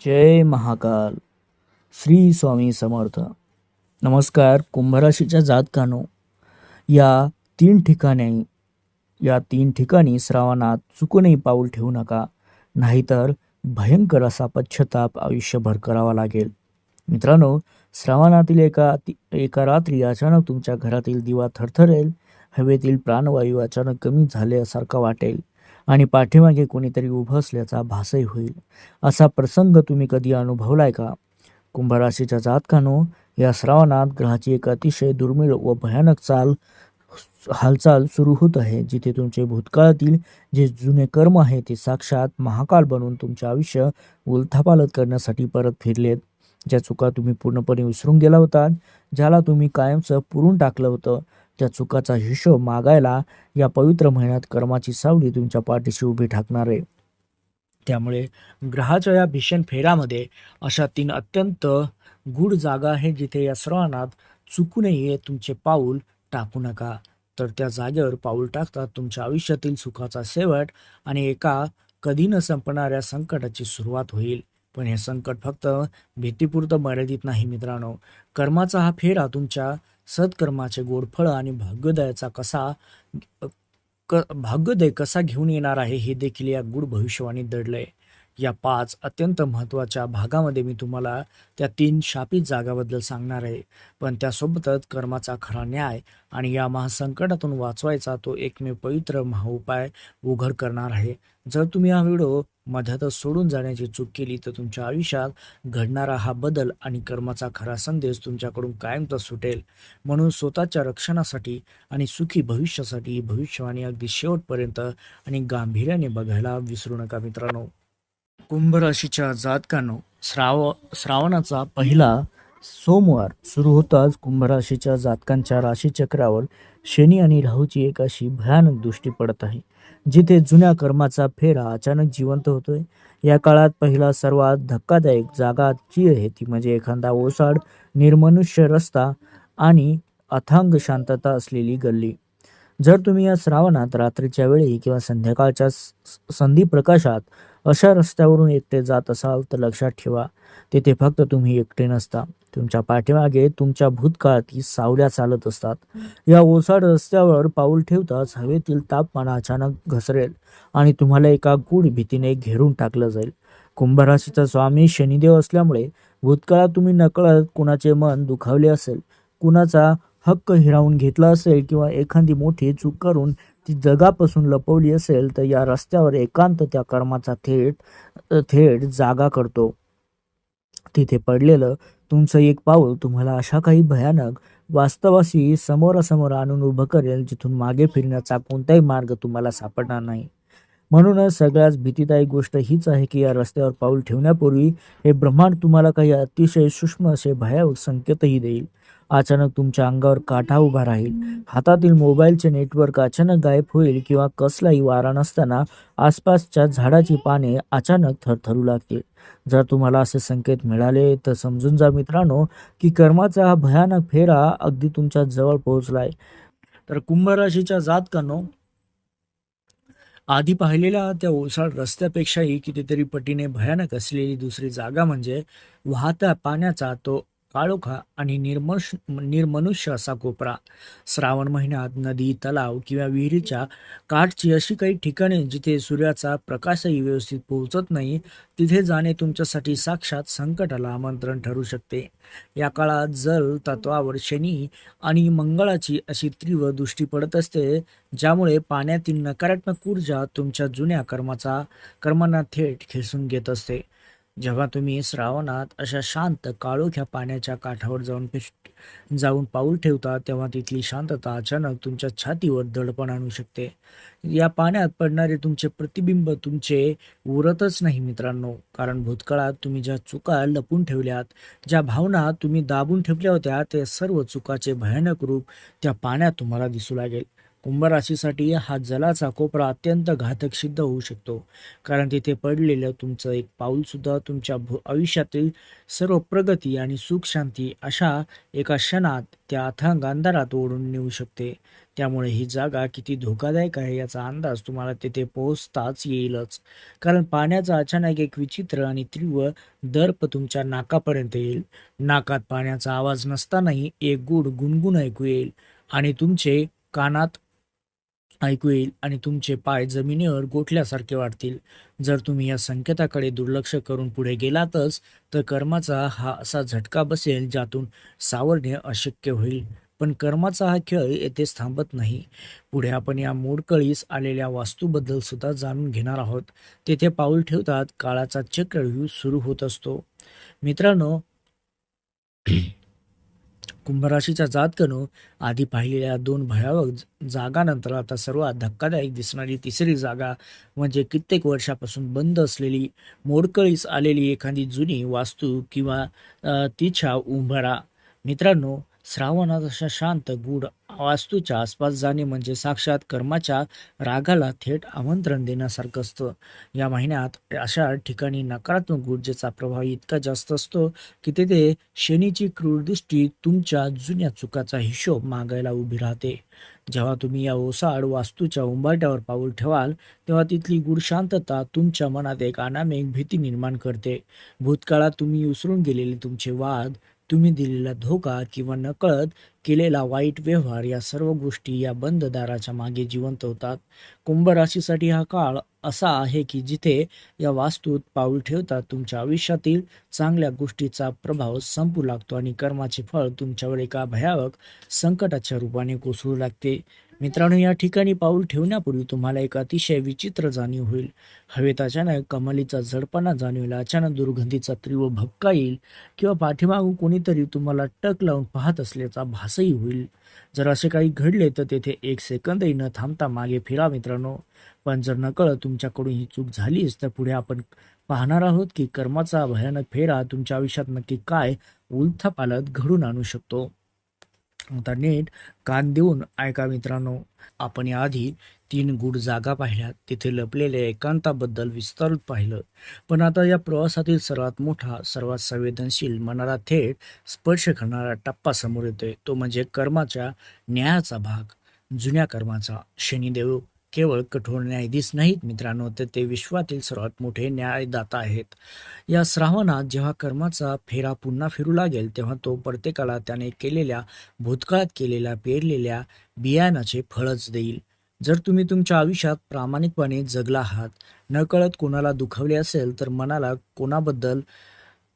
जय महाकाल. श्री स्वामी समर्थ. नमस्कार. कुंभराशीच्या जातकानो, या तीन ठिकाणी श्रावणात चुकूनही पाऊल ठेवू नका, नाहीतर भयंकर असा पश्चाताप आयुष्यभर करावा लागेल. मित्रांनो, श्रावणातील एका रात्री अचानक तुमच्या घरातील दिवा थरथरेल, हवेतील प्राणवायू अचानक कमी झाल्यासारखा वाटेल आणि पाठीमागे कोणीतरी उभं असल्याचा भासही होईल. असा प्रसंग तुम्ही कधी अनुभवलाय का? कुंभराशीच्या जातकानो, या श्रावणात ग्रहाची एक अतिशय दुर्मिळ व भयानक हालचाल सुरू होत आहे, जिथे तुमचे भूतकाळातील जे जुने कर्म आहे ते साक्षात महाकाल बनून तुमचे आयुष्य उलथापालथ करण्यासाठी परत फिरलेत. ज्या चुका तुम्ही पूर्णपणे विसरून गेला होतात, ज्याला तुम्ही कायमचं पुरून टाकलं होतं, त्या चुकाचा हिशोब मागायला या पवित्र महिन्यात कर्माची सावली तुमच्या पाठीशी उभी ठाकणार आहे. त्यामुळे ग्रहाच्या या भीषण फेऱ्यामध्ये अशा 3 अत्यंत गूढ जागा आहेत, जिथे या श्रावणात चुकूनही तुमचे पाऊल टाकू नका. तर त्या जागेवर पाऊल टाकतात तुमच्या आयुष्यातील सुखाचा शेवट आणि एका कधी न संपणाऱ्या संकटाची सुरुवात होईल. पण हे संकट फक्त भीतीपुरतं मर्यादित नाही मित्रांनो. कर्माचा हा फेरा तुमच्या सत्कर्माचे गोड फळ आणि भाग्योदय कसा घेऊन येणार आहे, हे देखील या गूढ भविष्यवाणी दडलंय. या 5 अत्यंत महत्त्वाच्या भागामध्ये मी तुम्हाला त्या 3 शापित जागाबद्दल सांगणार आहे, पण त्यासोबतच कर्माचा खरा न्याय आणि या महासंकटातून वाचवायचा तो एकमेव पवित्र महाउपाय उघड करणार आहे. जर तुम्ही हा व्हिडिओ मध्यातच सोडून जाण्याची चूक केली तर तुमच्या आयुष्यात घडणारा हा बदल आणि कर्माचा खरा संदेश तुमच्याकडून कायमचा सुटेल. म्हणून स्वतःच्या रक्षणासाठी आणि सुखी भविष्यासाठी ही भविष्यवाणी अगदी शेवटपर्यंत आणि गांभीर्याने बघायला विसरू नका मित्रांनो. कुंभ राशीच्या जातकांनो, श्रावणाचा पहिला सोमवार सुरू होताच कुंभ राशीच्या जातकांच्या राशीचक्रावर शनी आणि राहूची एक अशी भयानक दृष्टी पडत आहे, जिथे जुन्या कर्माचा फेरा अचानक जिवंत होतोय. या काळात पहिला सर्वात धक्कादायक जागा जी आहे ती म्हणजे एखादा ओसाड, निर्मनुष्य रस्ता आणि अथांग शांतता असलेली गल्ली. जर तुम्ही या श्रावणात रात्रीच्या वेळी किंवा संध्याकाळच्या संधी प्रकाशात अशा रस्त्यावरून एकटे जात असाल तर लक्षात ठेवा, तेथे फक्त तुम्ही एकटे नसता. तुमच्या पाठीमागे तुमच्या भूतकाळातील सावल्या चालत असतात. या ओसाड रस्त्यावर पाऊल ठेवताच हवेतील तापमान अचानक घसरेल आणि तुम्हाला एका गूढ भीतीने घेरून टाकलं जाईल. कुंभ राशीचा स्वामी शनिदेव असल्यामुळे भूतकाळात तुम्ही नकळत कुणाचे मन दुखावले असेल, कुणाचा हक्क हिरावून घेतला असेल किंवा एखादी मोठी चूक करून ती जगापासून लपवली असेल, तर या रस्त्यावर एकांत त्या कर्माचा थेट जागा करतो. तिथे पडलेलं तुमचं एक पाऊल तुम्हाला अशा काही भयानक वास्तवाशी समोरासमोर आणून उभं करेल, जिथून मागे फिरण्याचा कोणताही मार्ग तुम्हाला सापडणार नाही. म्हणूनच सगळ्यात भीतीदायक गोष्ट हीच आहे की या रस्त्यावर पाऊल ठेवण्यापूर्वी हे ब्रह्मांड तुम्हाला काही अतिशय सूक्ष्म असे भयावह संकेतही देईल. अचानक तुमच्या अंगावर काटा उभा राहील, हातातील मोबाईलचे नेटवर्क अचानक गायब होईल किंवा कसलाही वारा नसताना आसपासच्या झाडाची पाने अचानक थरथरू लागतील. जर तुम्हाला असे संकेत मिळाले तर समजून जा मित्रांनो, की कर्माचा हा भयानक फेरा अगदी तुमच्या जवळ पोहोचलाय. तर कुंभ राशीच्या जातकांनो, आधी पाहिलेल्या त्या ओसाड रस्त्यापेक्षाही कितीतरी पटीने भयानक असलेली दुसरी जागा म्हणजे वाहत्या पाण्याचा तो काळोखा आणि निर्मनुष्य असा कोपरा. श्रावण महिन्यात नदी, तलाव किंवा विहिरीच्या काठची अशी काही ठिकाणे जिथे सूर्याचा प्रकाशही व्यवस्थित पोहोचत नाही, तिथे जाणे तुमच्यासाठी साक्षात संकटाला आमंत्रण ठरू शकते. या काळात जल तत्वावर शनी आणि मंगळाची अशी तीव्र दृष्टी पडत असते, ज्यामुळे पाण्यातील नकारात्मक ऊर्जा तुमच्या जुन्या कर्मांना थेट खेचून घेत असते. जेव्हा तुम्ही श्रावणात अशा शांत काळोख्या पाण्याच्या काठावर जाऊन पाऊल ठेवता, तेव्हा तिथली शांतता अचानक तुमच्या छातीवर दडपण आणू शकते. या पाण्यात पडणारे तुमचे प्रतिबिंब तुमचे उरतच नाही मित्रांनो, कारण भूतकाळात तुम्ही ज्या चुका लपून ठेवल्यात, ज्या भावना तुम्ही दाबून ठेवल्या होत्या, ते सर्व चुकाचे भयानक रूप त्या पाण्यात तुम्हाला दिसू लागेल. कुंभ राशीसाठी हा जलाचा कोपरा अत्यंत घातक सिद्ध होऊ शकतो, कारण तिथे पडलेलं तुमचं एक पाऊलसुद्धा तुमच्या आयुष्यातील सर्व प्रगती आणि सुख शांती अशा एका क्षणात त्या अथांग अंधारात ओढून नेऊ शकते. त्यामुळे ही जागा किती धोकादायक आहे याचा अंदाज तुम्हाला तिथे पोहोचताच येईलच. कारण पाण्याचा अचानक एक विचित्र आणि तीव्र दर्प तुमच्या नाकापर्यंत येईल. नाकात पाण्याचा आवाज नसतानाही एक गूढ गुणगुण ऐकू येईल आणि तुमचे पाय जमिनीवर गोठल्यासारखे वाटतील. जर तुम्ही या संकेताकडे दुर्लक्ष करून पुढे गेलातच, तर कर्माचा हा असा झटका बसेल ज्यातून सावरणे अशक्य होईल. पण कर्माचा हा खेळ येथेच थांबत नाही. पुढे आपण या मोडकळीस आलेल्या वास्तूबद्दल सुद्धा जाणून घेणार आहोत. तेथे पाऊल ठेवतात काळाचा चक्रव्यूह सुरू होत असतो. मित्रांनो, कुंभराशीच्या जातकानं आधी पाहिलेल्या दोन भयावह जागांनंतर आता सर्वात धक्कादायक दिसणारी तिसरी जागा म्हणजे कित्येक वर्षापासून बंद असलेली, मोडकळीस आलेली एखादी जुनी वास्तू किंवा तिच्या उंबरा. मित्रांनो, श्रावणात अशा शांत गूढ वास्तूच्या आसपास जाणे म्हणजे साक्षात कर्माच्या रागाला थेट आमंत्रण देण्यासारखं असतं. या महिन्यात अशा ठिकाणी नकारात्मक ऊर्जेचा प्रभाव इतका जास्त असतो की तिथे शनीची क्रूर दृष्टी तुमच्या जुन्या चुकाचा हिशोब मागायला उभी राहते. जेव्हा तुम्ही या ओसाड वास्तूच्या उंबरठ्यावर पाऊल ठेवाल, तेव्हा तिथली गूढ शांतता तुमच्या मनात एक अनामिक भीती निर्माण करते. भूतकाळात तुम्ही विसरून गेलेले तुमचे वाद, तुम्ही दिलेला धोका किंवा नकळत केलेला वाईट व्यवहार या सर्व गोष्टी या बंद दाराच्या मागे जिवंत होतात. कुंभ राशीसाठी हा काळ असा आहे की जिथे या वास्तूत पाऊल ठेवतात तुमच्या आयुष्यातील चांगल्या गोष्टीचा प्रभाव संपू लागतो आणि कर्माचे फळ तुमच्यावर एका भयावह संकटाच्या रूपाने कोसळू लागते. मित्रांनो, या ठिकाणी पाऊल ठेवण्यापूर्वी तुम्हाला एक अतिशय विचित्र जाणीव होईल. हवेत अचानक कमालीचा जडपणा जाणवेल, अचानक दुर्गंधीचा तीव्र भपका येईल किंवा पाठीमागून कोणीतरी तुम्हाला टक लावून पाहत असल्याचा भासही होईल. जर असे काही घडले तर तेथे एक सेकंदही न थांबता मागे फिरा मित्रांनो. पण जर नकळत तुमच्याकडून ही चूक झालीच, तर पुढे आपण पाहणार आहोत की कर्माचा भयानक फेरा तुमच्या आयुष्यात नक्की काय उलथापालथ घडून आणू शकतो. आता नीट कान देऊन ऐका मित्रांनो. आपण याआधी 3 गूढ जागा पाहिल्यात, तिथे लपलेल्या एकांताबद्दल विस्तारित पाहिलं. पण आता या प्रवासातील सर्वात मोठा, सर्वात संवेदनशील, मनाला थेट स्पर्श करणारा टप्पा समोर येतोय. तो म्हणजे कर्माच्या न्यायाचा भाग. जुन्या कर्माचा. शनिदेव केवळ कठोर न्यायाधीश नाहीत मित्रांनो, तर ते विश्वातील सर्वात मोठे न्यायदाता आहेत. या श्रावणात जेव्हा कर्माचा फेरा पुन्हा फिरू लागेल, तेव्हा तो प्रत्येकाला त्याने भूतकाळात केलेल्या पेरलेल्या बियाणाचे फळच देईल. जर तुम्ही तुमच्या आयुष्यात प्रामाणिकपणे जगला आहात, नकळत कोणाला दुखावले असेल, तर मनाला कोणाबद्दल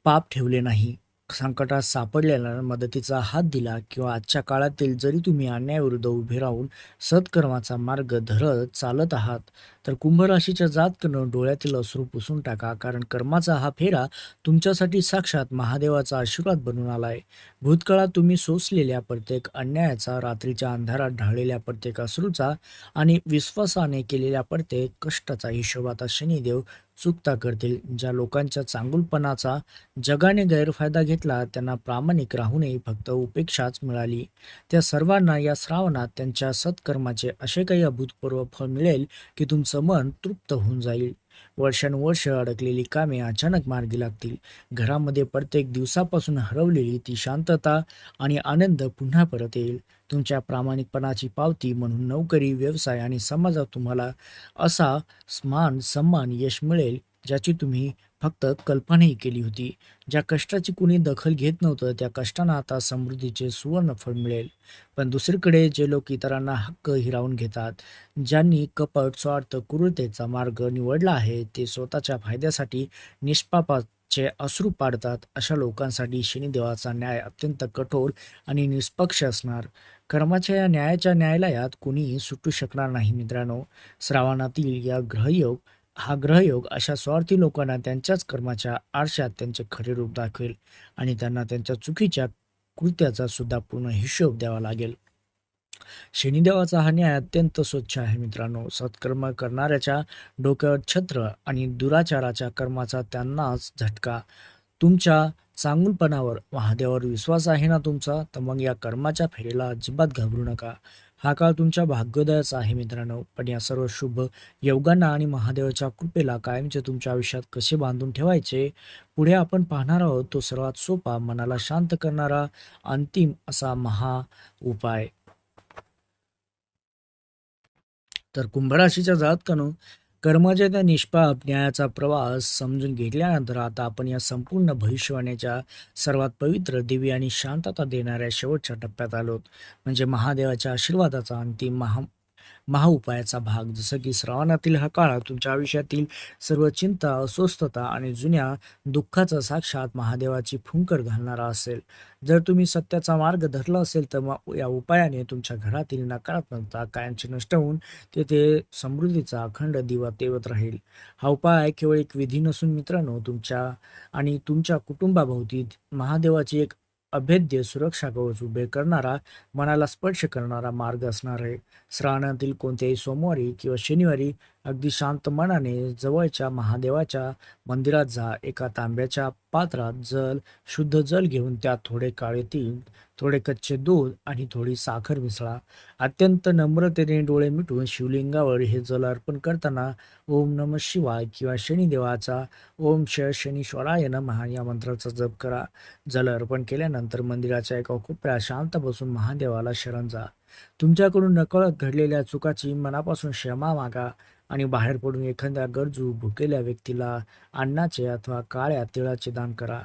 पाप ठेवले नाही, संकटात सापडलेल्या मदतीचा हात दिला किंवा आजच्या काळातील जरी तुम्ही अन्यायाविरुद्ध उभे राहून सत्कर्माचा मार्ग धरत चालत आहात, तर कुंभ राशीच्या जातकानं डोळ्यातील अश्रू पुसून टाका. कारण कर्माचा हा फेरा तुमच्यासाठी साक्षात महादेवाचा आशीर्वाद बनून आलाय. भूतकाळात तुम्ही सोसलेल्या प्रत्येक अन्यायाचा, रात्रीच्या अंधारात ढाळलेल्या प्रत्येक अश्रूचा आणि विश्वासाने केलेल्या प्रत्येक कष्टाचा हिशोब आता शनिदेव चुकता करतील. ज्या लोकांच्या चांगुलपणाचा जगाने गैरफायदा घेतला, त्यांना प्रामाणिक राहूनही फक्त उपेक्षाच मिळाली, त्या सर्वांना या श्रावणात त्यांच्या सत्कर्माचे असे काही अभूतपूर्व फळ मिळेल की तुमचं मन तृप्त होऊन जाईल. वर्षानुवर्ष अडकलेली कामे अचानक मार्गी लागतील. घरामध्ये प्रत्येक दिवसापासून हरवलेली ती शांतता आणि आनंद पुन्हा परत येईल. तुमच्या प्रामाणिकपणाची पावती म्हणून नोकरी, व्यवसाय आणि समाजात तुम्हाला असा मान सन्मान, यश मिळेल ज्याची तुम्ही फक्त कल्पनाही केली होती. ज्या कष्टाची कुणी दखल घेत नव्हतं, त्या कष्टांना आता समृद्धीचे सुवर्ण फळ मिळेल. पण दुसरीकडे जे लोक इतरांना हक्क हिरावून घेतात, ज्यांनी कपट, स्वार्थ, क्रूरतेचा मार्ग निवडला आहे, ते स्वतःच्या फायद्यासाठी निष्पापाचे अश्रू पाडतात, अशा लोकांसाठी शनिदेवाचा न्याय अत्यंत कठोर आणि निष्पक्ष असणार. कर्माच्या या न्यायाच्या न्यायालयात कोणीही सुटू शकणार नाही मित्रांनो. श्रावणातील हा ग्रहयोग अशा स्वार्थी लोकांना त्यांच्याच कर्माच्या आरशात त्यांचे खरे रूप दाखवेल आणि त्यांना त्यांच्या चुकीच्या कृत्याचा सुद्धा पूर्ण हिशोब द्यावा लागेल. शनिदेवाचा हा न्याय अत्यंत स्वच्छ आहे मित्रांनो. सत्कर्म करणाऱ्याच्या डोक्यावर छत्र आणि दुराचाराच्या कर्माचा त्यांनाच झटका. तुमच्या चांगुलपणावर, महादेवावर विश्वास आहे ना तुमचा, तर मग या कर्माच्या फेरीला अजिबात घाबरू नका. हा काळ तुमच्या भाग्योदयाचा आहे मित्रांनो, पण या सर्व शुभ योगांना आणि महादेवाच्या कृपेला कायमचे तुमच्या आयुष्यात कसे बांधून ठेवायचे, पुढे आपण पाहणार आहोत. तो सर्वात सोपा, मनाला शांत करणारा, अंतिम असा उपाय. तर कुंभराशीच्या जातकानो, कर्माच्या त्या निष्पाप न्यायाचा प्रवास समजून घेतल्यानंतर आता आपण या संपूर्ण भविष्यवाणीच्या सर्वात पवित्र, दिव्य आणि शांतता देणाऱ्या शेवटच्या टप्प्यात आलोत. म्हणजे महादेवाच्या आशीर्वादाचा अंतिम महाउपायाचा भाग. जसं की श्रावणातील हा काळ तुमच्या आयुष्यातील सर्व चिंता, अस्वस्थता आणि जुन्या दुःखाचा साक्षात महादेवाची फुंकर घालणारा असेल. जर तुम्ही सत्याचा मार्ग धरला असेल तर मग या उपायाने तुमच्या घरातील नकारात्मकता कायमची नष्ट होऊन तेथे समृद्धीचा अखंड दिवा तेवत राहील. हा उपाय केवळ एक विधी नसून मित्रांनो, तुमच्या आणि तुमच्या कुटुंबाभोवती महादेवाची एक अभेद्य सुरक्षा कवच उभे करणारा, मनाला स्पर्श करणारा मार्ग असणार आहे. श्रावणातील कोणत्याही सोमवारी किंवा शनिवारी अगदी शांत मनाने जवळच्या महादेवाच्या मंदिरात जा. एका तांब्याच्या पात्रात शुद्ध जल घेऊन त्यात थोडे काळे तीळ, थोडे कच्चे दूध आणि थोडी साखर मिसळा. अत्यंत नम्रतेने डोळे मिटून शिवलिंगावर हे जल अर्पण करताना ओम नम शिवाय किंवा शनिदेवाचा ओम शनीश्वराय नमः या मंत्राचा जप करा. जल अर्पण केल्यानंतर मंदिराच्या एका कोपऱ्यात शांत बसून महादेवाला शरण जा. तुमच्याकडून नकळत घडलेल्या चुकाची मनापासून क्षमा मागा आणि बाहेर पडून एखाद्या गरजू भुकेल्या व्यक्तीला अन्नाचे अथवा काळ्या तिळाचे दान करा.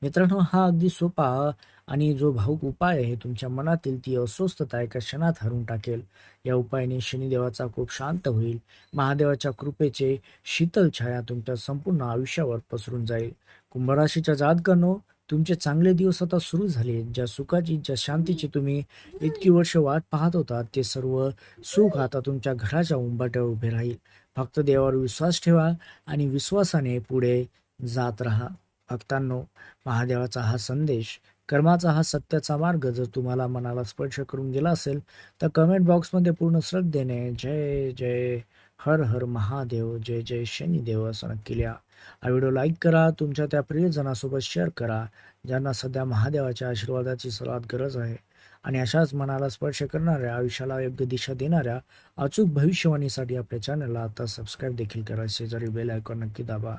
मित्रांनो, हा अगदी सोपा आणि जो भावूक उपाय आहे, तुमच्या मनातील ती अस्वस्थता एका क्षणात हरून टाकेल. या उपायाने शनिदेवाचा खूप शांत होईल. महादेवाच्या कृपेचे शीतल छाया तुमच्या संपूर्ण आयुष्यावर पसरून जाईल. कुंभराशीच्या जातकांनो, तुमचे चांगले दिवस आता सुरू झाले. ज्या सुखाची, ज्या शांतीची तुम्ही इतकी वर्ष वाट पाहत होता, ते सर्व सुख आता तुमच्या घराच्या उंबाट्यावर उभे राहील. फक्त देवावर विश्वास ठेवा आणि विश्वासाने पुढे जात राहा. भक्तांनो, महादेवाचा हा संदेश, कर्माचा हा सत्याचा मार्ग जर तुम्हाला मनाला स्पर्श करून गेला असेल तर कमेंट बॉक्समध्ये पूर्ण श्रद्धेने जय जय हर हर महादेव, जय जय शनिदेव असं नक्की लिहा. हा व्हिडिओ लाईक करा, तुमच्या त्या प्रियजनासोबत शेअर करा ज्यांना सध्या महादेवाच्या आशीर्वादाची सर्वात गरज आहे. आणि अशाच मनाला स्पर्श करणाऱ्या, आयुष्याला योग्य दिशा देणाऱ्या अचूक भविष्यवाणीसाठी आपल्या चॅनलला आता सबस्क्राईब देखील करा. शेजारी बेल आयकॉन नक्की दाबा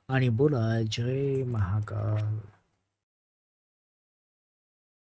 आणि बोला जय महाकाल.